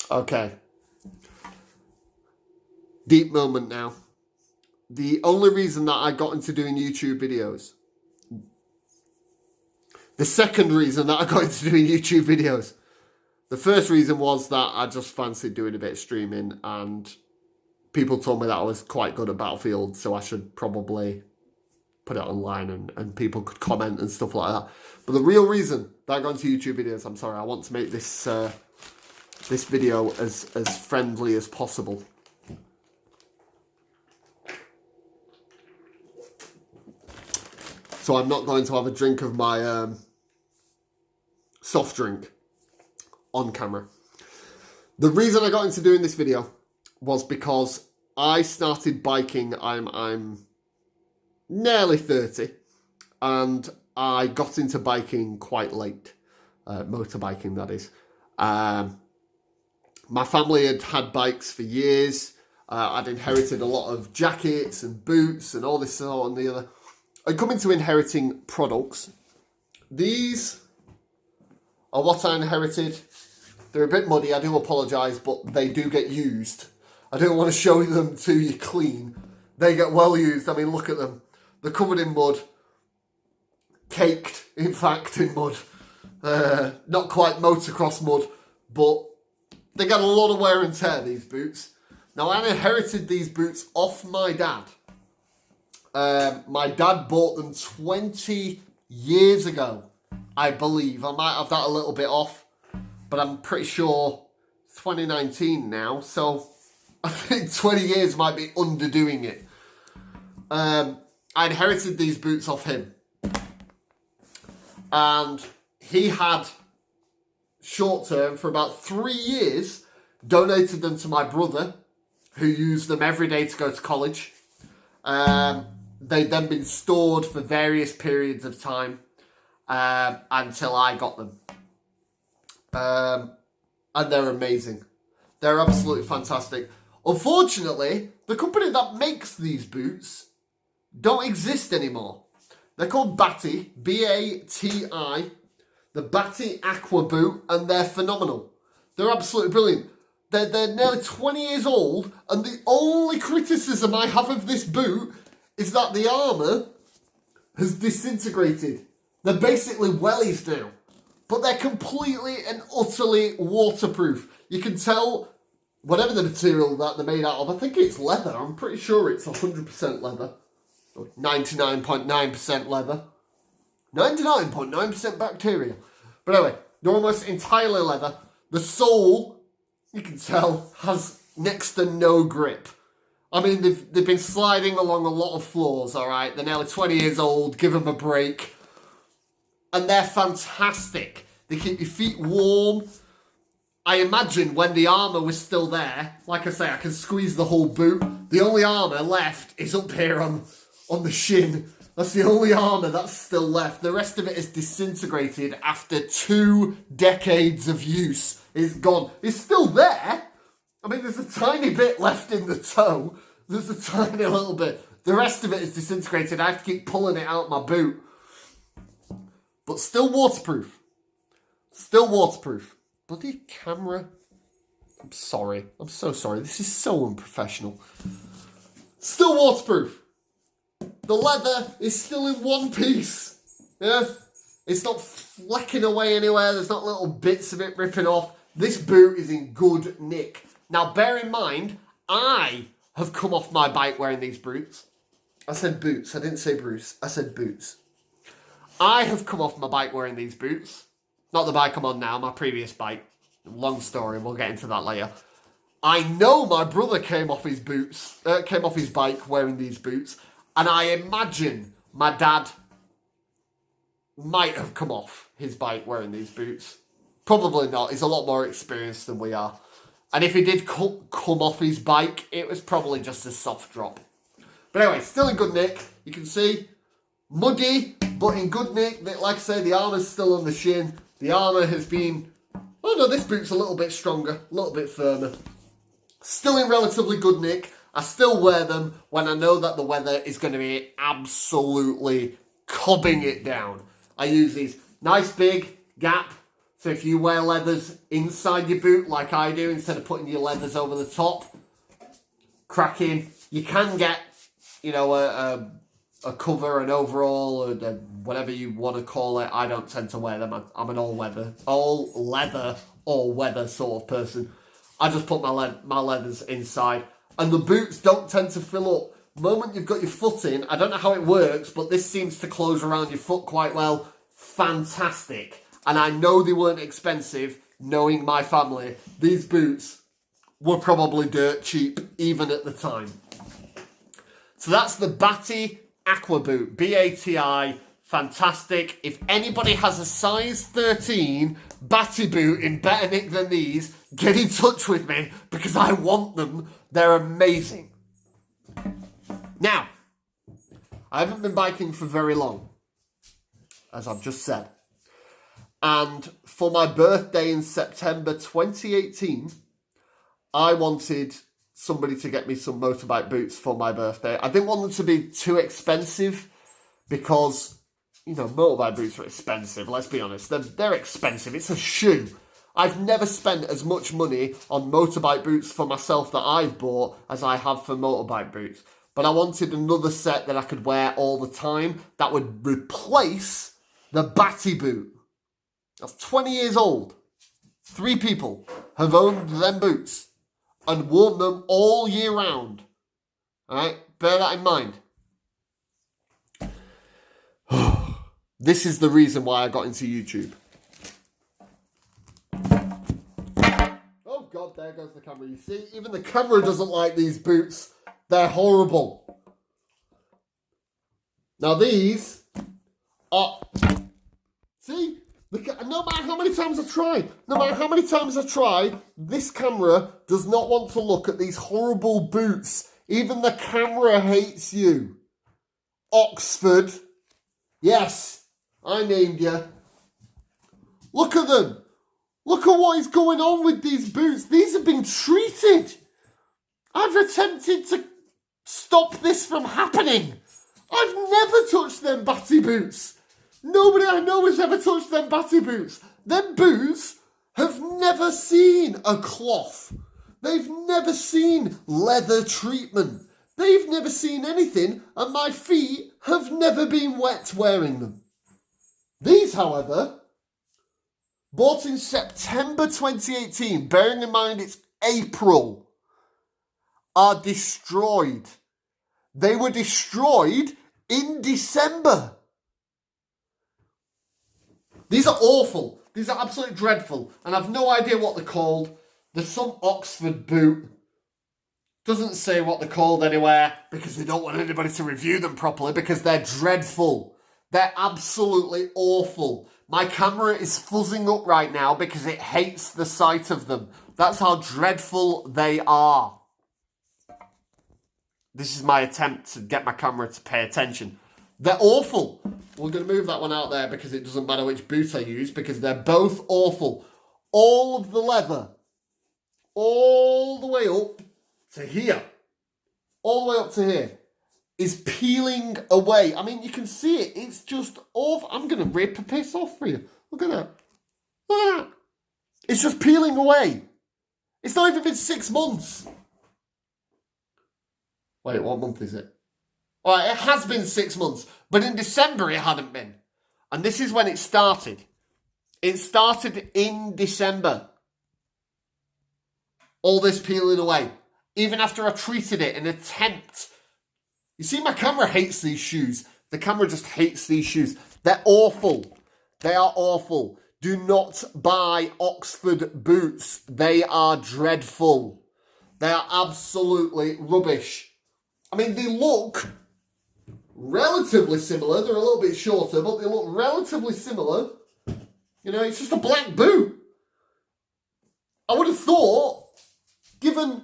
Okay. Deep moment now. The only reason that I got into doing YouTube videos, the second reason that I got into doing YouTube videos, the first reason was that I just fancied doing a bit of streaming, and people told me that I was quite good at Battlefield, so I should probably put it online and people could comment and stuff like that. But the real reason that I got into YouTube videos, I'm sorry, I want to make this this video as friendly as possible. So I'm not going to have a drink of my soft drink on camera. The reason I got into doing this video was because I started biking, I'm nearly 30, and I got into biking quite late, motorbiking that is. My family had bikes for years. I'd inherited a lot of jackets and boots and all this sort and the other. I come into inheriting products. These are what I inherited. They're a bit muddy, I do apologise, but they do get used. I don't want to show them to you clean. They get well used. I mean, look at them. They're covered in mud. Caked, in fact, in mud. Not quite motocross mud, but they get a lot of wear and tear, these boots. Now, I inherited these boots off my dad. My dad bought them 20 years ago, I believe. I might have that a little bit off, but I'm pretty sure it's 2019 now, so I think 20 years might be underdoing it. I inherited these boots off him, and he had, short term, for about 3 years, donated them to my brother, who used them every day to go to college. They'd then been stored for various periods of time until I got them. And they're amazing. They're absolutely fantastic. Unfortunately, the company that makes these boots don't exist anymore. They're called Bati, B-A-T-I, the Bati Aqua boot, and they're phenomenal. They're absolutely brilliant. They're nearly 20 years old, and the only criticism I have of this boot is that the armour has disintegrated. They're basically wellies now, but they're completely and utterly waterproof. You can tell, whatever the material that they're made out of, I think it's leather. I'm pretty sure it's 100% leather. 99.9% leather. 99.9% bacteria. But anyway, they're almost entirely leather. The sole, you can tell, has next to no grip. I mean, they've been sliding along a lot of floors, alright? They're nearly 20 years old, give them a break. And they're fantastic. They keep your feet warm. I imagine when the armour was still there, like I say, I can squeeze the whole boot. The only armour left is up here on the shin. That's the only armour that's still left. The rest of it is disintegrated after 2 decades of use. It's gone. It's still there. I mean, there's a tiny bit left in the toe. There's a tiny little bit. The rest of it is disintegrated. I have to keep pulling it out my boot. But still waterproof. Still waterproof. Bloody camera. I'm sorry. I'm so sorry. This is so unprofessional. Still waterproof. The leather is still in one piece. Yeah? It's not flecking away anywhere. There's not little bits of it ripping off. This boot is in good nick. Now, bear in mind, I have come off my bike wearing these boots. I said boots. I didn't say Bruce. I said boots. I have come off my bike wearing these boots. Not the bike I'm on now, my previous bike. Long story, we'll get into that later. I know my brother came off his bike wearing these boots, and I imagine my dad might have come off his bike wearing these boots. Probably not. He's a lot more experienced than we are. And if he did come off his bike, it was probably just a soft drop. But anyway, still in good nick. You can see, muddy, but in good nick. Like I say, the armour's still on the shin. The armour has been... Oh no, this boot's a little bit stronger, a little bit firmer. Still in relatively good nick. I still wear them when I know that the weather is going to be absolutely cobbing it down. I use these nice big Gap So if you wear leathers inside your boot like I do, instead of putting your leathers over the top, cracking. You can get, you know, a cover, an overall, or whatever you want to call it. I don't tend to wear them. I'm an all leather, all weather sort of person. I just put my leathers inside, and the boots don't tend to fill up. The moment you've got your foot in, I don't know how it works, but this seems to close around your foot quite well. Fantastic. And I know they weren't expensive, knowing my family. These boots were probably dirt cheap, even at the time. So that's the Bati Aqua Boot, B-A-T-I, fantastic. If anybody has a size 13 Bati boot in better nick than these, get in touch with me, because I want them. They're amazing. Now, I haven't been biking for very long, as I've just said. And for my birthday in September 2018, I wanted somebody to get me some motorbike boots for my birthday. I didn't want them to be too expensive because, you know, motorbike boots are expensive. Let's be honest. They're expensive. It's a shoe. I've never spent as much money on motorbike boots for myself that I've bought as I have for motorbike boots. But I wanted another set that I could wear all the time that would replace the Bati boot. That's 20 years old. 3 people have owned them boots and worn them all year round. Alright, bear that in mind. This is the reason why I got into YouTube. Oh God, there goes the camera. You see, even the camera doesn't like these boots. They're horrible. Now these are... See? No matter how many times I try, this camera does not want to look at these horrible boots. Even the camera hates you. Oxford. Yes, I named you. Look at them. Look at what is going on with these boots. These have been treated. I've attempted to stop this from happening. I've never touched them Bati boots. Nobody I know has ever touched them Bati boots. Them boots have never seen a cloth. They've never seen leather treatment. They've never seen anything, and my feet have never been wet wearing them. These, however, bought in September 2018, bearing in mind it's April, are destroyed. They were destroyed in December. These are awful. These are absolutely dreadful. And I've no idea what they're called. There's some Oxford boot. Doesn't say what they're called anywhere because they don't want anybody to review them properly because they're dreadful. They're absolutely awful. My camera is fuzzing up right now because it hates the sight of them. That's how dreadful they are. This is my attempt to get my camera to pay attention. They're awful. We're going to move that one out there because it doesn't matter which boot I use because they're both awful. All of the leather, all the way up to here, all the way up to here, is peeling away. I mean, you can see it. It's just awful. I'm going to rip a piece off for you. Look at that. Look at that. It's just peeling away. It's not even been 6 months. Wait, what month is it? Well, it has been 6 months, but in December it hadn't been. And this is when it started. It started in December. All this peeling away. Even after I treated it in an attempt. You see, my camera hates these shoes. The camera just hates these shoes. They're awful. They are awful. Do not buy Oxford boots. They are dreadful. They are absolutely rubbish. I mean, they look relatively similar. They're a little bit shorter, but they look relatively similar. You know, it's just a black boot. I would have thought, given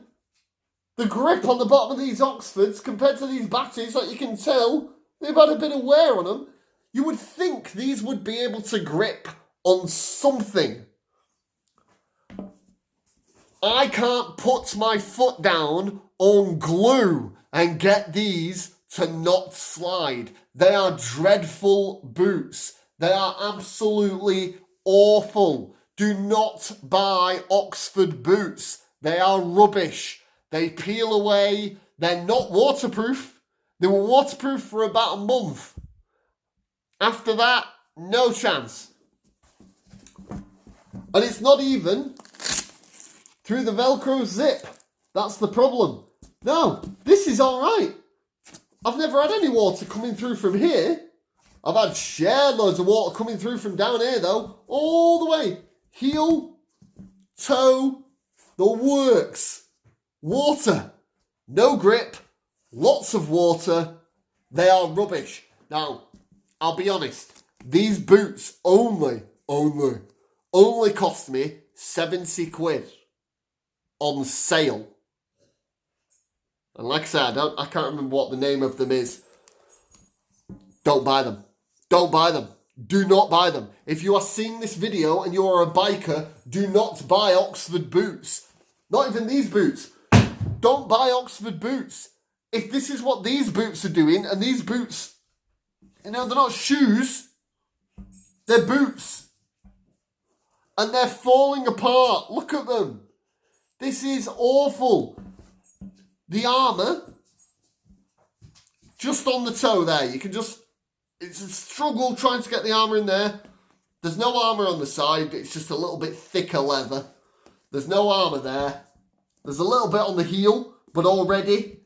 the grip on the bottom of these Oxfords compared to these Batis, that you can tell they've had a bit of wear on them, you would think these would be able to grip on something. I can't put my foot down on glue and get these to not slide. They are dreadful boots. They are absolutely awful. Do not buy Oxford boots. They are rubbish. They peel away. They're not waterproof. They were waterproof for about a month. After that, no chance. And it's not even through the Velcro zip. That's the problem. No, this is all right. I've never had any water coming through from here. I've had share loads of water coming through from down here though. All the way. Heel, toe, the works. Water. No grip. Lots of water. They are rubbish. Now, I'll be honest. These boots only cost me 70 quid on sale. And like I said, I can't remember what the name of them is. Don't buy them. Don't buy them. Do not buy them. If you are seeing this video and you are a biker, do not buy Oxford boots. Not even these boots. Don't buy Oxford boots. If this is what these boots are doing, and these boots, they're not shoes, they're boots. And they're falling apart. Look at them. This is awful. The armour, just on the toe there, it's a struggle trying to get the armour in there. There's no armour on the side, it's just a little bit thicker leather. There's no armour there. There's a little bit on the heel, but already...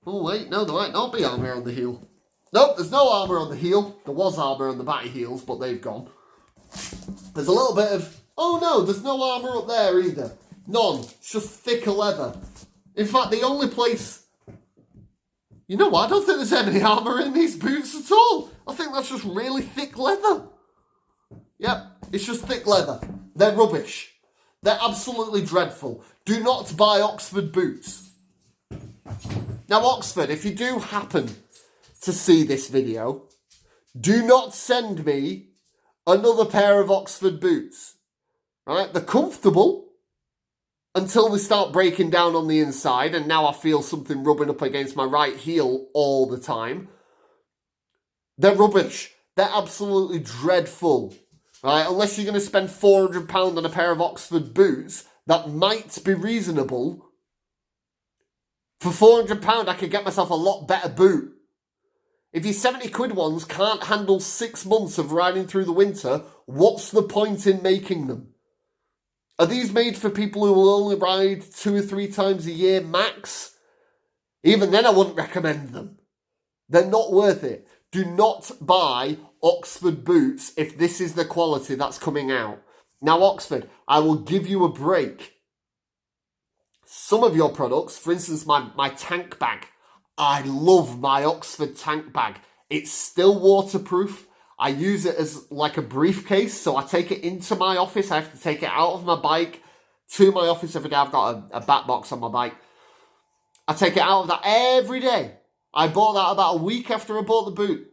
Oh wait, no, there might not be armour on the heel. Nope, there's no armour on the heel. There was armour on the batty heels, but they've gone. There's a little bit of... Oh no, there's no armour up there either. None. It's just thicker leather. In fact, the only place... You know what? I don't think there's any armour in these boots at all. I think that's just really thick leather. Yep, it's just thick leather. They're rubbish. They're absolutely dreadful. Do not buy Oxford boots. Now, Oxford, if you do happen to see this video, do not send me another pair of Oxford boots. Right? They're comfortable until they start breaking down on the inside, and now I feel something rubbing up against my right heel all the time. They're rubbish. They're absolutely dreadful. Right? Unless you're going to spend £400 on a pair of Oxford boots, that might be reasonable. For £400, I could get myself a lot better boot. If your 70 quid ones can't handle 6 months of riding through the winter, what's the point in making them? Are these made for people who will only ride 2 or 3 times a year max? Even then I wouldn't recommend them. They're not worth it. Do not buy Oxford boots if this is the quality that's coming out. Now Oxford, I will give you a break. Some of your products, for instance my tank bag. I love my Oxford tank bag. It's still waterproof. I use it as like a briefcase, so I take it into my office. I have to take it out of my bike to my office every day. I've got a bat box on my bike. I take it out of that every day. I bought that about a week after I bought the boot.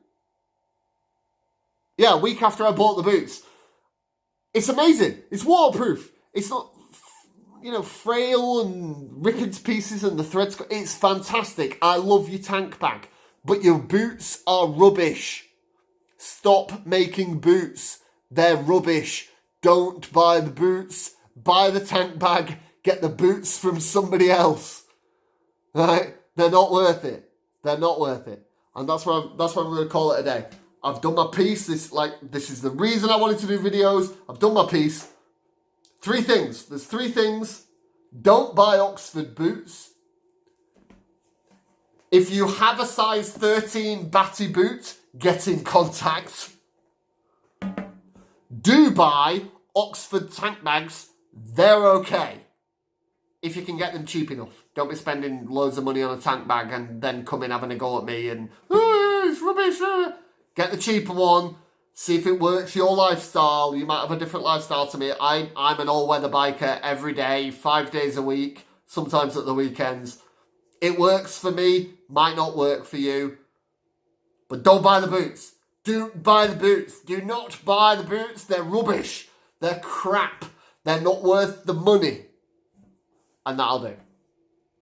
Yeah, a week after I bought the boots. It's amazing. It's waterproof. It's not, frail and ripping to pieces and the threads. It's fantastic. I love your tank bag. But your boots are rubbish. Stop making boots. They're rubbish. Don't buy the boots. Buy the tank bag. Get the boots from somebody else. Right? They're not worth it. They're not worth it. And that's what I'm going to call it a day. I've done my piece. This is the reason I wanted to do videos. I've done my piece. 3 things. There's 3 things. Don't buy Oxford boots. If you have a size 13 batty boot, get in contact. Do buy Oxford tank bags. They're okay. If you can get them cheap enough. Don't be spending loads of money on a tank bag and then come in having a go at me and, oh, it's rubbish. Get the cheaper one. See if it works your lifestyle. You might have a different lifestyle to me. I'm an all-weather biker every day, 5 days a week, sometimes at the weekends. It works for me, might not work for you. But don't buy the boots. Don't buy the boots. Do not buy the boots. They're rubbish. They're crap. They're not worth the money. And that'll do.